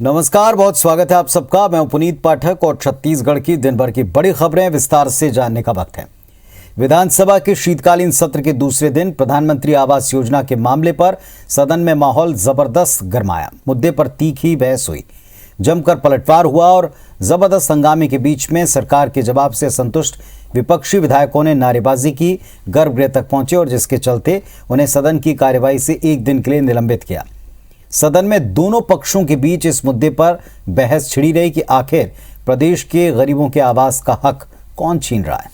नमस्कार, बहुत स्वागत है आप सबका। मैं पुनीत पाठक और छत्तीसगढ़ की दिन भर की बड़ी खबरें विस्तार से जानने का वक्त है। विधानसभा के शीतकालीन सत्र के दूसरे दिन प्रधानमंत्री आवास योजना के मामले पर सदन में माहौल जबरदस्त गरमाया। मुद्दे पर तीखी बहस हुई, जमकर पलटवार हुआ और जबरदस्त हंगामे के बीच में सरकार के जवाब से असंतुष्ट विपक्षी विधायकों ने नारेबाजी की, गर्भगृह तक पहुंचे और जिसके चलते उन्हें सदन की कार्यवाही से एक दिन के लिए निलंबित किया। सदन में दोनों पक्षों के बीच इस मुद्दे पर बहस छिड़ी रही कि आखिर प्रदेश के गरीबों के आवास का हक कौन छीन रहा है।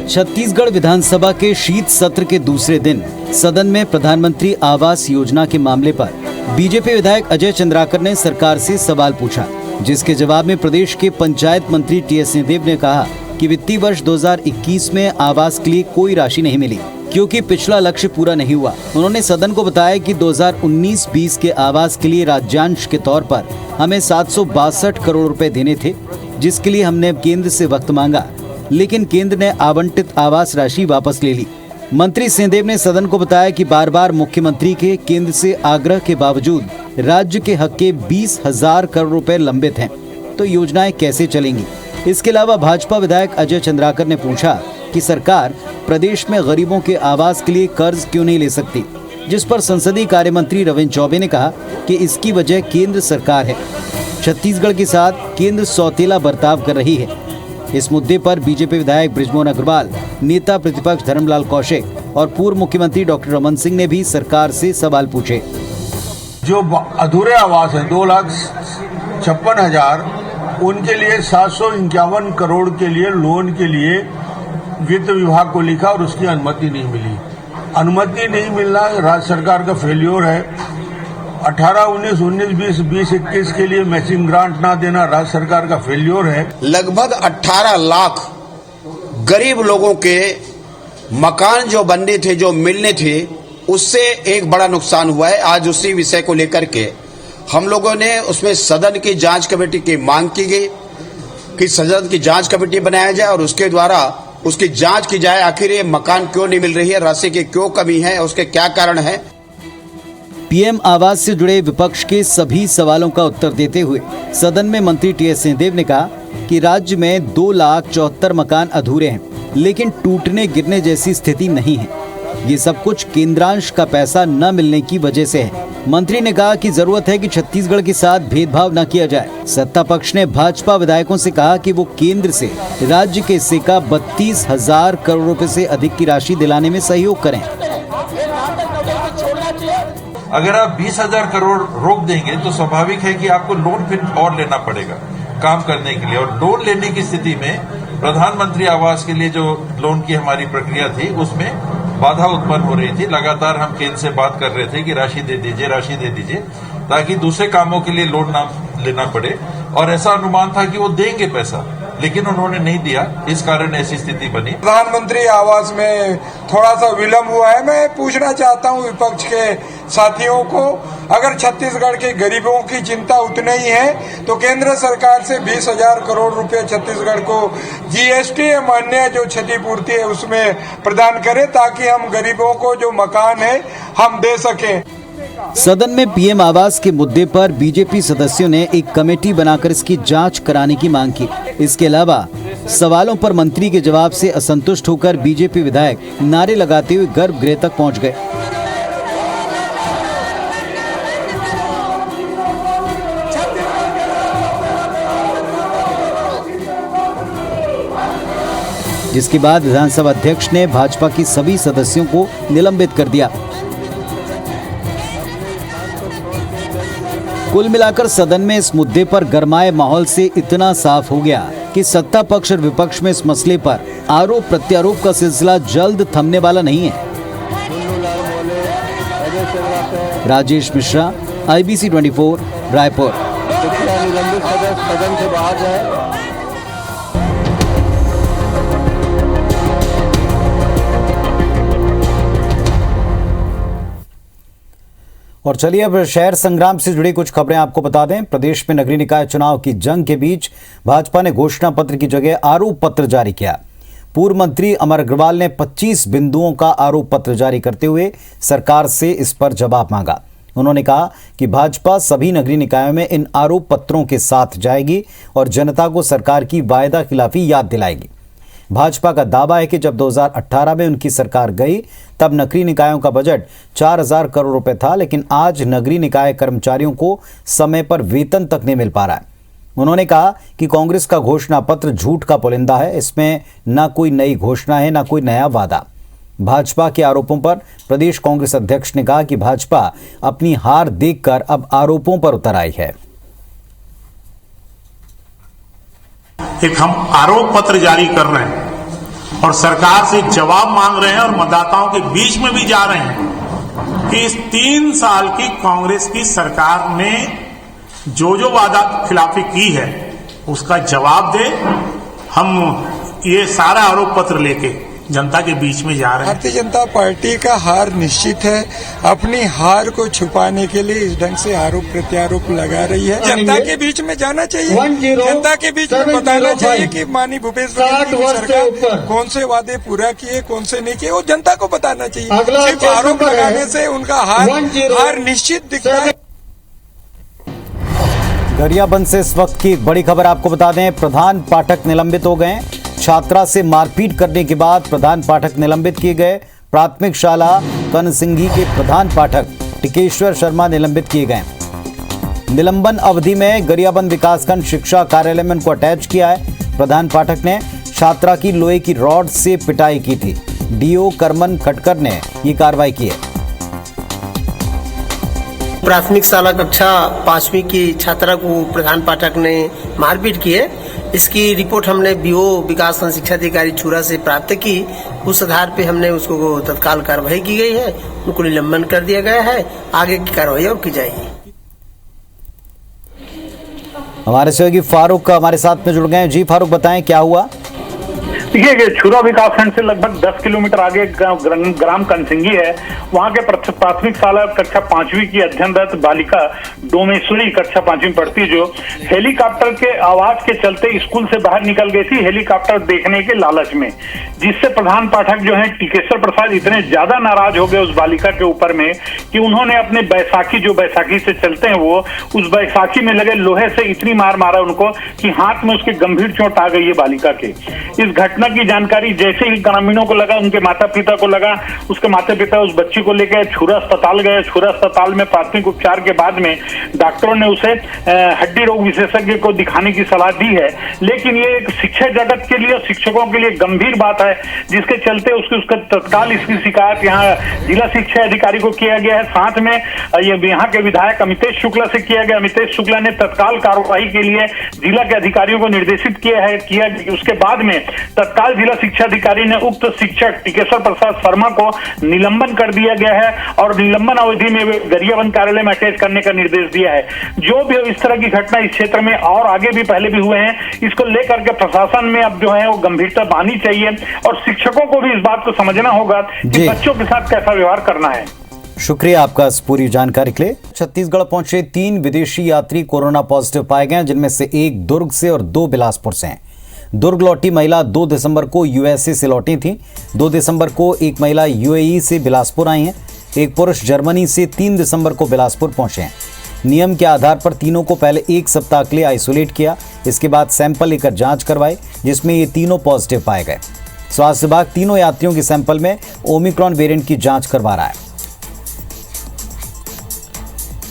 छत्तीसगढ़ विधानसभा के शीत सत्र के दूसरे दिन सदन में प्रधानमंत्री आवास योजना के मामले पर बीजेपी विधायक अजय चंद्राकर ने सरकार से सवाल पूछा, जिसके जवाब में प्रदेश के पंचायत मंत्री टी.एस. सिंहदेव ने कहा कि वित्तीय वर्ष 2021 में आवास के लिए कोई राशि नहीं मिली क्योंकि पिछला लक्ष्य पूरा नहीं हुआ। उन्होंने सदन को बताया कि 2019-20 के आवास के लिए राज्यांश के तौर पर हमें 762 करोड़ रुपए देने थे, जिसके लिए हमने केंद्र से वक्त मांगा, लेकिन केंद्र ने आवंटित आवास राशि वापस ले ली। मंत्री सिंहदेव ने सदन को बताया कि बार बार मुख्यमंत्री के केंद्र से आग्रह के बावजूद राज्य के हक के 20,000 करोड़ रुपए लंबित हैं, तो योजनाएं कैसे चलेंगी। इसके अलावा भाजपा विधायक अजय चंद्राकर ने पूछा कि सरकार प्रदेश में गरीबों के आवास के लिए कर्ज क्यों नहीं ले सकती, जिस पर संसदीय कार्य मंत्री रविंद्र चौबे ने कहा कि इसकी वजह केंद्र सरकार है। छत्तीसगढ़ के साथ केंद्र सौतेला बर्ताव कर रही है। इस मुद्दे पर बीजेपी विधायक बृजमोहन अग्रवाल, नेता प्रतिपक्ष धर्मलाल कौशिक और पूर्व मुख्यमंत्री डॉक्टर रमन सिंह ने भी सरकार से सवाल पूछे। जो अधूरे आवास हैं 2,56,000, उनके लिए 751 करोड़ के लिए लोन के लिए वित्त विभाग को लिखा और उसकी अनुमति नहीं मिली। अनुमति नहीं मिलना राज्य सरकार का फेल्योर है। 18-19, 19-20, 20-21 के लिए मैचिंग ग्रांट ना देना राज्य सरकार का फेल्योर है। लगभग 18 लाख गरीब लोगों के मकान जो बनने थे, जो मिलने थे, उससे एक बड़ा नुकसान हुआ है। आज उसी विषय को लेकर के हम लोगों ने उसमें सदन की जांच कमेटी की मांग की गई कि सदन की जांच कमेटी बनाया जाए और उसके द्वारा उसकी जांच की जाए, आखिर ये मकान क्यों नहीं मिल रही है, राशि की क्यों कमी है, उसके क्या कारण है। पीएम आवास से जुड़े विपक्ष के सभी सवालों का उत्तर देते हुए सदन में मंत्री टी.एस. सिंहदेव ने कहा कि राज्य में 2,74,000 मकान अधूरे हैं, लेकिन टूटने गिरने जैसी स्थिति नहीं है। ये सब कुछ केंद्रांश का पैसा न मिलने की वजह से है। मंत्री ने कहा कि जरूरत है कि छत्तीसगढ़ के साथ भेदभाव न किया जाए। सत्ता पक्ष ने भाजपा विधायकों से कहा कि वो केंद्र से राज्य के हिस्से का 32,000 करोड़ रुपए से अधिक की राशि दिलाने में सहयोग करें। अगर आप 20,000 करोड़ रोक देंगे तो स्वाभाविक है कि आपको लोन फिर और लेना पड़ेगा काम करने के लिए, और लोन लेने की स्थिति में प्रधानमंत्री आवास के लिए जो लोन की हमारी प्रक्रिया थी उसमें बाधा उत्पन्न हो रही थी। लगातार हम केंद्र से बात कर रहे थे कि राशि दे दीजिए ताकि दूसरे कामों के लिए लोन ना लेना पड़े, और ऐसा अनुमान था कि वो देंगे पैसा, लेकिन उन्होंने नहीं दिया। इस कारण ऐसी स्थिति बनी। प्रधानमंत्री आवास में थोड़ा सा विलंब हुआ है। मैं पूछना चाहता हूं विपक्ष के साथियों को, अगर छत्तीसगढ़ के गरीबों की चिंता उतनी ही है तो केंद्र सरकार से 20,000 करोड़ रुपए छत्तीसगढ़ को जीएसटी एवं अन्य जो क्षतिपूर्ति है उसमें प्रदान करे, ताकि हम गरीबों को जो मकान है हम दे सकें। सदन में पीएम आवास के मुद्दे पर बीजेपी सदस्यों ने एक कमेटी बनाकर इसकी जांच कराने की मांग की। इसके अलावा सवालों पर मंत्री के जवाब से असंतुष्ट होकर बीजेपी विधायक नारे लगाते हुए गर्भगृह तक पहुंच गए। जिसके बाद विधानसभा अध्यक्ष ने भाजपा की सभी सदस्यों को निलंबित कर दिया। कुल मिलाकर सदन में इस मुद्दे पर गरमाए माहौल से इतना साफ हो गया कि सत्ता पक्ष और विपक्ष में इस मसले पर आरोप प्रत्यारोप का सिलसिला जल्द थमने वाला नहीं है। राजेश मिश्रा, IBC 24, रायपुर। और चलिए अब शहर संग्राम से जुड़ी कुछ खबरें आपको बता दें। प्रदेश में नगरीय निकाय चुनाव की जंग के बीच भाजपा ने घोषणा पत्र की जगह आरोप पत्र जारी किया। पूर्व मंत्री अमर अग्रवाल ने 25 बिंदुओं का आरोप पत्र जारी करते हुए सरकार से इस पर जवाब मांगा। उन्होंने कहा कि भाजपा सभी नगरीय निकायों में इन आरोप पत्रों के साथ जाएगी और जनता को सरकार की वायदा खिलाफी याद दिलाएगी। भाजपा का दावा है कि जब 2018 में उनकी सरकार गई तब नगरीय निकायों का बजट 4000 करोड़ रुपए था, लेकिन आज नगरीय निकाय कर्मचारियों को समय पर वेतन तक नहीं मिल पा रहा है। उन्होंने कहा कि कांग्रेस का घोषणा पत्र झूठ का पुलिंदा है, इसमें न कोई नई घोषणा है न कोई नया वादा। भाजपा के आरोपों पर प्रदेश कांग्रेस अध्यक्ष ने कहा कि भाजपा अपनी हार देखकर अब आरोपों पर उतर आई है। एक हम आरोप पत्र जारी कर रहे हैं और सरकार से जवाब मांग रहे हैं और मतदाताओं के बीच में भी जा रहे हैं कि इस 3 साल की कांग्रेस की सरकार ने जो वादा खिलाफी की है उसका जवाब दे। हम ये सारा आरोप पत्र लेके जनता के बीच में जा रहे हैं। भारतीय जनता पार्टी का हार निश्चित है। अपनी हार को छुपाने के लिए इस ढंग से आरोप प्रत्यारोप लगा रही है। जनता के बीच में जाना चाहिए, जनता के बीच में बताना चाहिए कि माननीय भूपेश बघेल की सरकार कौन से वादे पूरा किए, कौन से नहीं किए, वो जनता को बताना चाहिए। सिर्फ आरोप लगाने से उनका हार निश्चित दिखता है। गरियाबंद से इस वक्त की एक बड़ी खबर आपको बता दें, प्रधान पाठक निलंबित हो गए। छात्रा से मारपीट करने के बाद प्रधान पाठक निलंबित किए गए। प्राथमिक शाला कनसिंगी के प्रधान पाठक टिकेश्वर शर्मा निलंबित किए गए। निलंबन अवधि में गरियाबंद विकासखंड शिक्षा कार्यालय में उनको अटैच किया है। प्रधान पाठक ने छात्रा की लोहे की रॉड से पिटाई की थी। डीओ करमन खटकर ने ये कार्रवाई की है। प्राथमिक शाला कक्षा 5वीं की छात्रा को प्रधान पाठक ने मारपीट की है। इसकी रिपोर्ट हमने बीओ विकासखंड शिक्षा अधिकारी छुरा से प्राप्त की। उस आधार पे हमने उसको तत्काल कार्रवाई की गई है, उनको निलंबन कर दिया गया है। आगे की कार्रवाई और की जाएगी। हमारे सहयोगी फारूक हमारे साथ में जुड़ गए हैं। जी फारूक, बताएं क्या हुआ। देखिए, छुरा विकासखंड से लगभग 10 किलोमीटर आगे ग्राम कनसिंगी है। वहां के प्राथमिक शाला कक्षा 5वीं की अध्ययनरत बालिका डोमेश्वरी कक्षा 5वीं पढ़ती है, जो हेलीकॉप्टर के आवाज के चलते स्कूल से बाहर निकल गई थी हेलीकॉप्टर देखने के लालच में, जिससे प्रधान पाठक जो है टिकेश्वर प्रसाद इतने ज्यादा नाराज हो गए उस बालिका के ऊपर में कि उन्होंने अपने बैसाखी से चलते हैं वो उस बैसाखी में लगे लोहे से इतनी मार मारा उनको कि हाथ में उसके गंभीर चोट आ गई है बालिका के। इस घटना की जानकारी जैसे ही ग्रामीणों को लगा, उनके माता पिता को लगा, उसके माता पिता उस बच्ची को लेकर छुरा अस्पताल गए। छुरा अस्पताल में प्राथमिक उपचार के बाद में डॉक्टरों ने उसे हड्डी रोग विशेषज्ञ को दिखाने की सलाह दी है। लेकिन ये एक शिक्षा जगत के लिए और शिक्षकों के लिए गंभीर बात है, जिसके चलते उसका तत्काल इसकी शिकायत यहाँ जिला शिक्षा अधिकारी को किया गया है। साथ में यहाँ के विधायक अमितेश शुक्ला से किया गया। अमितेश शुक्ला ने तत्काल कार्रवाई के लिए जिला के अधिकारियों को निर्देशित किया। उसके बाद में तत्काल जिला शिक्षा अधिकारी ने उक्त शिक्षक टिकेश्वर प्रसाद शर्मा को निलंबन कर दिया गया है और निलंबन अवधि में गरियाबंद कार्यालय में अटैच करने का निर्देश दिया है। जो भी इस तरह की घटना इस क्षेत्र में और आगे भी पहले भी हुए हैं, इसको लेकर के प्रशासन में अब जो है वो गंभीरता आनी चाहिए और शिक्षकों को भी इस बात को समझना होगा कि बच्चों के साथ कैसा व्यवहार करना है। शुक्रिया आपका इस पूरी जानकारी के लिए। छत्तीसगढ़ पहुंचे 3 विदेशी यात्री कोरोना पॉजिटिव पाए गए, जिनमें से 1 दुर्ग से और 2 बिलासपुर से हैं। दुर्ग लौटी महिला 2 दिसंबर को यूएसए से लौटी थी। 2 दिसंबर को एक महिला यूएई से बिलासपुर आई हैं। एक पुरुष जर्मनी से 3 दिसंबर को बिलासपुर पहुंचे हैं। नियम के आधार पर तीनों को पहले 1 सप्ताह के लिए आइसोलेट किया। इसके बाद सैंपल लेकर जांच करवाई, जिसमें ये तीनों पॉजिटिव पाए गए। स्वास्थ्य विभाग तीनों यात्रियों के सैंपल में ओमिक्रॉन वेरिएंट की जांच करवा रहा है।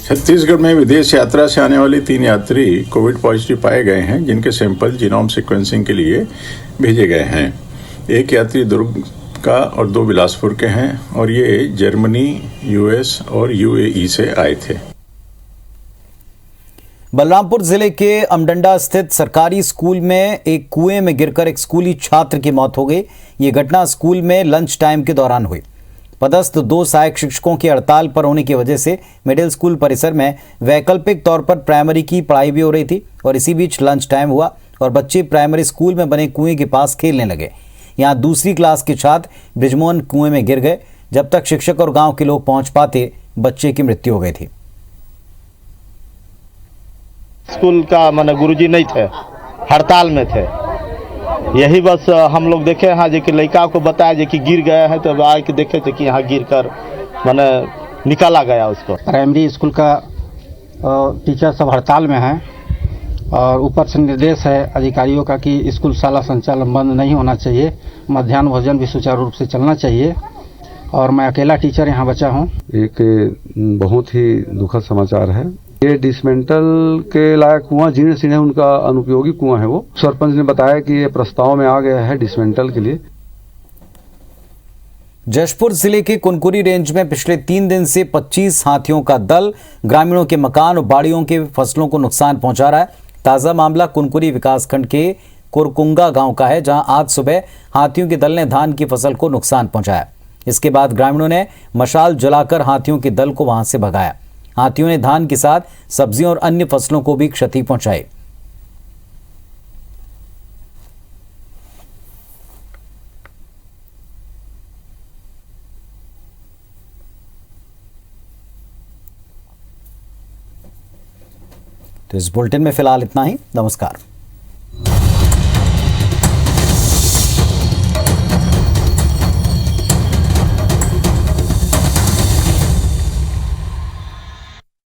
छत्तीसगढ़ में विदेश यात्रा से आने वाले 3 यात्री कोविड पॉजिटिव पाए गए हैं, जिनके सैंपल जीनोम सीक्वेंसिंग के लिए भेजे गए हैं। एक यात्री दुर्ग का और 2 बिलासपुर के हैं और ये जर्मनी, यूएस और यूएई से आए थे। बलरामपुर जिले के अमडंडा स्थित सरकारी स्कूल में एक कुएं में गिरकर एक स्कूली छात्र की मौत हो गई। ये घटना स्कूल में लंच टाइम के दौरान हुई। पदस्थ 2 सहायक शिक्षकों की हड़ताल पर होने की वजह से मिडिल स्कूल परिसर में वैकल्पिक तौर पर प्राइमरी की पढ़ाई भी हो रही थी और इसी बीच लंच टाइम हुआ और बच्चे प्राइमरी स्कूल में बने कुएं के पास खेलने लगे। यहाँ दूसरी क्लास के छात्र ब्रिजमोहन कुएं में गिर गए। जब तक शिक्षक और गांव के लोग पहुंच पाते, बच्चे की मृत्यु हो गई थी। स्कूल का माने गुरुजी नहीं थे, हड़ताल में थे, यही बस हम लोग देखे हाँ जो कि लड़का को बताया जो कि गिर गया है, तो आके देखे थे कि यहाँ गिर कर मैंने निकाला गया उसको। प्राइमरी स्कूल का टीचर सब हड़ताल में हैं और ऊपर से निर्देश है अधिकारियों का कि स्कूल शाला संचालन बंद नहीं होना चाहिए, मध्याह्न भोजन भी सुचारू रूप से चलना चाहिए और मैं अकेला टीचर यहाँ बचा हूँ। एक बहुत ही दुखद समाचार है। ये डिसमेंटल के लायक कुआं जीर्ण शीर्ण है, उनका अनुपयोगी कुआं है वो। सरपंच ने बताया कि ये प्रस्ताव में आ गया है डिसमेंटल के लिए। जशपुर जिले के कुनकुरी रेंज में पिछले 3 दिन से 25 हाथियों का दल ग्रामीणों के मकान और बाड़ियों के फसलों को नुकसान पहुंचा रहा है। ताजा मामला कुनकुरी विकासखंड के कुरकुंगा गांव का है, जहां आज सुबह हाथियों के दल ने धान की फसल को नुकसान पहुंचाया। इसके बाद ग्रामीणों ने मशाल जलाकर हाथियों के दल को वहां से भगाया। हाथियों ने धान के साथ सब्जियों और अन्य फसलों को भी क्षति पहुंचाई। तो इस बुलेटिन में फिलहाल इतना ही। नमस्कार।